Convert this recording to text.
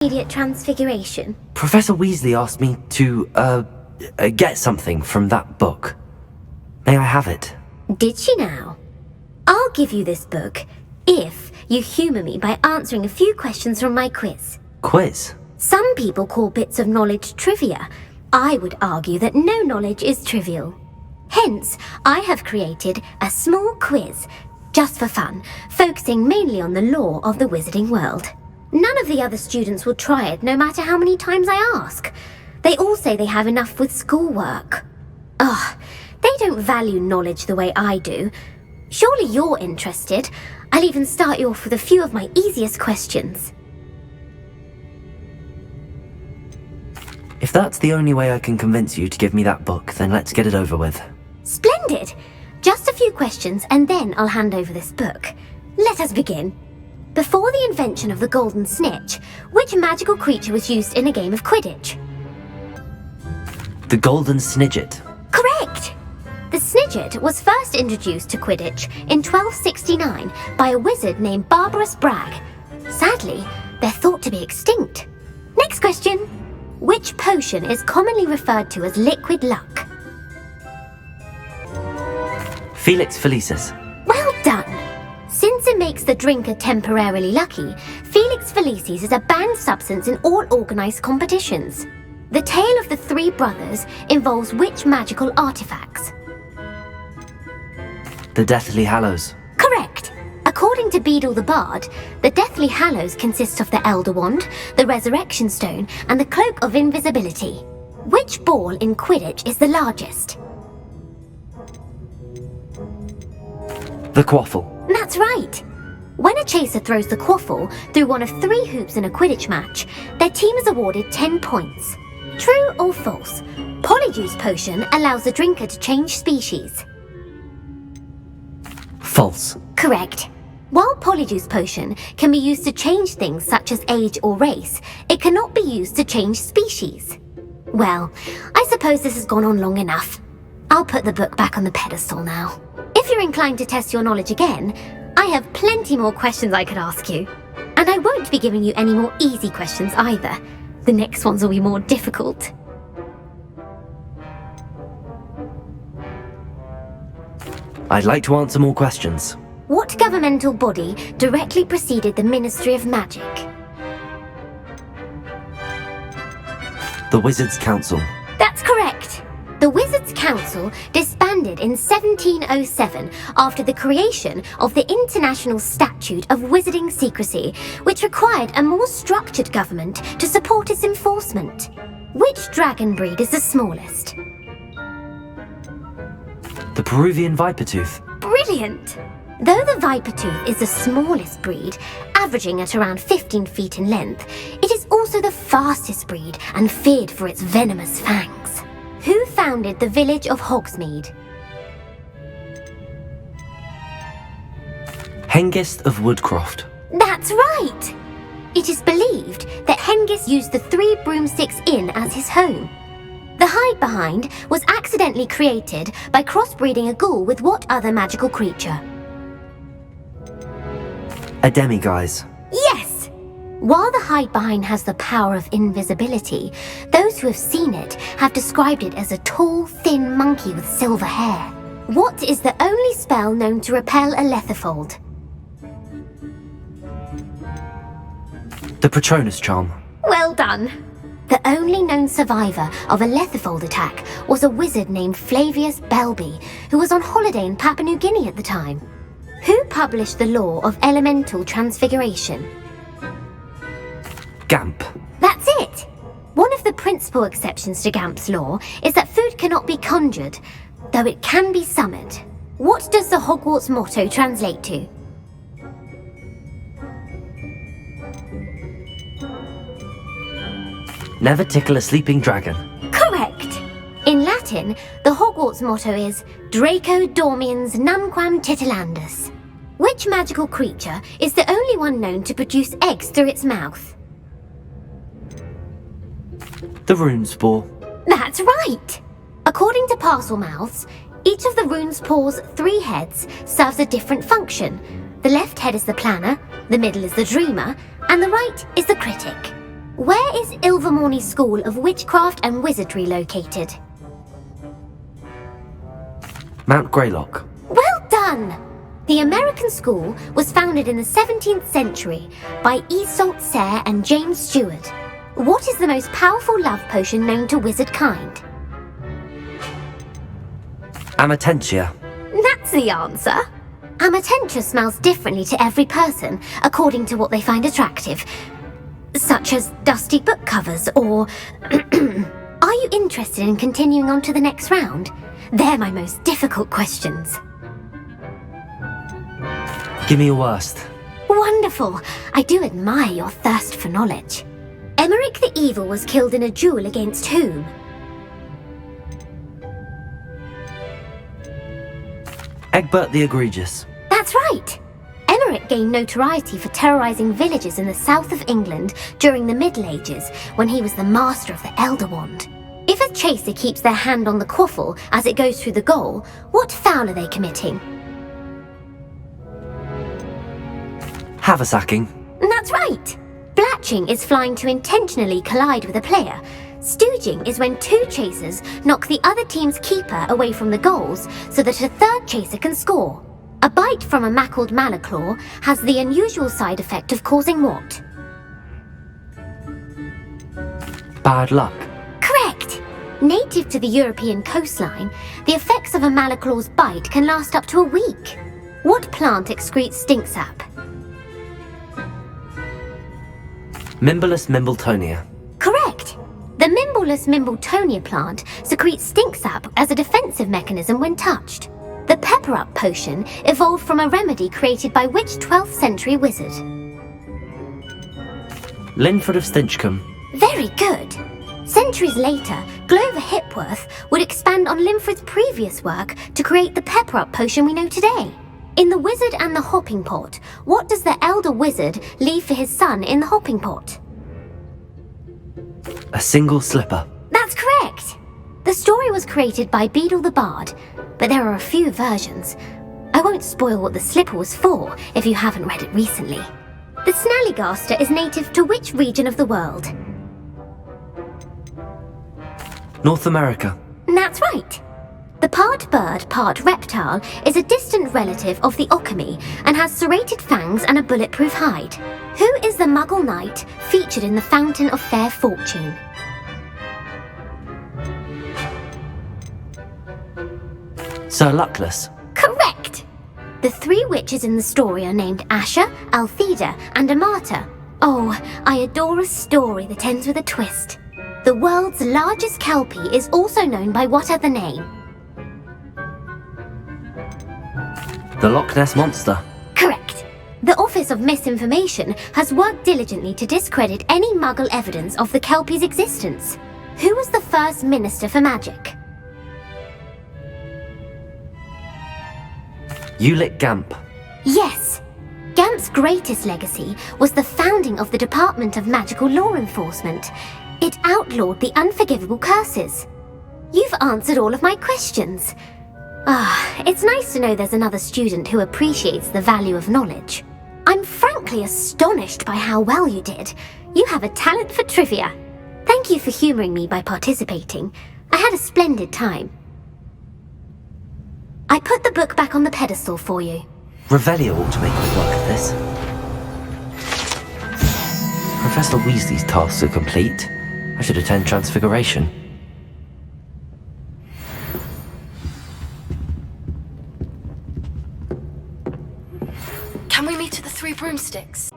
Immediate transfiguration. Professor Weasley asked me to, get something from that book. May I have it? Did she now? I'll give you this book if you humour me by answering a few questions from my quiz. Quiz? Some people call bits of knowledge trivia. I would argue that no knowledge is trivial. Hence, I have created a small quiz, just for fun, focusing mainly on the lore of the wizarding world. None of the other students will try it, no matter how many times I ask. They all say they have enough with schoolwork. Ugh, they don't value knowledge the way I do. Surely you're interested. I'll even start you off with a few of my easiest questions. If that's the only way I can convince you to give me that book, then let's get it over with. Splendid! Just a few questions and then I'll hand over this book. Let us begin. Before the invention of the golden snitch, which magical creature was used in a game of Quidditch? The golden snidget. Correct! The snidget was first introduced to Quidditch in 1269 by a wizard named Barbarous Bragg. Sadly, they're thought to be extinct. Next question. Which potion is commonly referred to as liquid luck? Felix Felicis. Well done! Since it makes the drinker temporarily lucky, Felix Felicis is a banned substance in all organised competitions. The tale of the three brothers involves which magical artifacts? The Deathly Hallows. Correct! According to Beedle the Bard, the Deathly Hallows consists of the Elder Wand, the Resurrection Stone, and the Cloak of Invisibility. Which ball in Quidditch is the largest? The Quaffle. That's right! When a chaser throws the quaffle through one of 3 hoops in a Quidditch match, their team is awarded 10 points. True or false? Polyjuice Potion allows the drinker to change species. False. Correct. While Polyjuice Potion can be used to change things such as age or race, it cannot be used to change species. Well, I suppose this has gone on long enough. I'll put the book back on the pedestal now. If you're inclined to test your knowledge again, I have plenty more questions I could ask you. And I won't be giving you any more easy questions either. The next ones will be more difficult. I'd like to answer more questions. What governmental body directly preceded the Ministry of Magic? The Wizards' Council. That's correct. The Wizards' Council disbanded in 1707 after the creation of the International Statute of Wizarding Secrecy, which required a more structured government to support its enforcement. Which dragon breed is the smallest? The Peruvian Vipertooth. Brilliant! Though the Vipertooth is the smallest breed, averaging at around 15 feet in length, it is also the fastest breed and feared for its venomous fangs. Who founded the village of Hogsmeade? Hengist of Woodcroft. That's right! It is believed that Hengist used the 3 Broomsticks Inn as his home. The hide-behind was accidentally created by crossbreeding a ghoul with what other magical creature? A demiguise. Yes! While the hide-behind has the power of invisibility, those who have seen it have described it as a tall, thin monkey with silver hair. What is the only spell known to repel a Lethifold? The Patronus Charm. Well done! The only known survivor of a Lethifold attack was a wizard named Flavius Belby, who was on holiday in Papua New Guinea at the time. Who published the law of elemental transfiguration? Gamp. That's it! One of the principal exceptions to Gamp's law is that food cannot be conjured, though it can be summoned. What does the Hogwarts motto translate to? Never tickle a sleeping dragon. Correct! In Latin, the Hogwarts motto is Draco Dormiens Numquam Titilandus. Which magical creature is the only one known to produce eggs through its mouth? The Runespore. That's right! According to Parselmouths, each of the Runespore's 3 heads serves a different function. The left head is the planner, the middle is the dreamer, and the right is the critic. Where is Ilvermorny School of Witchcraft and Wizardry located? Mount Greylock. Well done! The American school was founded in the 17th century by Isolde Sayre and James Stewart. What is the most powerful love potion known to wizard kind? Amatentia. That's the answer. Amatentia smells differently to every person according to what they find attractive, such as dusty book covers or... Are you interested in continuing on to the next round? They're my most difficult questions. Give me your worst. Wonderful! I do admire your thirst for knowledge. Emeric the Evil was killed in a duel against whom? Egbert the Egregious. That's right! Emeric gained notoriety for terrorizing villages in the south of England during the Middle Ages when he was the master of the Elder Wand. If a chaser keeps their hand on the quaffle as it goes through the goal, what foul are they committing? Haversacking. That's right! Blatching is flying to intentionally collide with a player. Stooging is when two chasers knock the other team's keeper away from the goals so that a third chaser can score. A bite from a mackled malaclaw has the unusual side effect of causing what? Bad luck. Correct! Native to the European coastline, the effects of a malaclaw's bite can last up to a week. What plant excretes stink sap? Mimblus Mimbletonia. Correct! The Mimblus Mimbletonia plant secretes stink sap as a defensive mechanism when touched. The pepper-up potion evolved from a remedy created by which 12th century wizard? Linford of Stinchcombe. Very good! Centuries later, Glover Hipworth would expand on Linford's previous work to create the pepper-up potion we know today. In The Wizard and the Hopping Pot, what does the elder wizard leave for his son in the hopping pot? A single slipper. That's correct! The story was created by Beadle the Bard, but there are a few versions. I won't spoil what the slipper was for if you haven't read it recently. The Snallygaster is native to which region of the world? North America. That's right! The part bird, part reptile is a distant relative of the Occamy and has serrated fangs and a bulletproof hide. Who is the Muggle knight featured in the Fountain of Fair Fortune? Sir Luckless. Correct! The three witches in the story are named Asha, Altheda, and Amata. Oh, I adore a story that ends with a twist. The world's largest kelpie is also known by what other name? The Loch Ness Monster. Correct. The Office of Misinformation has worked diligently to discredit any Muggle evidence of the kelpie's existence. Who was the first Minister for Magic? Ulick Gamp. Yes. Gamp's greatest legacy was the founding of the Department of Magical Law Enforcement. It outlawed the unforgivable curses. You've answered all of my questions. It's nice to know there's another student who appreciates the value of knowledge. I'm frankly astonished by how well you did. You have a talent for trivia. Thank you for humouring me by participating. I had a splendid time. I put the book back on the pedestal for you. Revelio ought to make me work at this. Professor Weasley's tasks are complete. I should attend Transfiguration. Can we meet at the Three Broomsticks?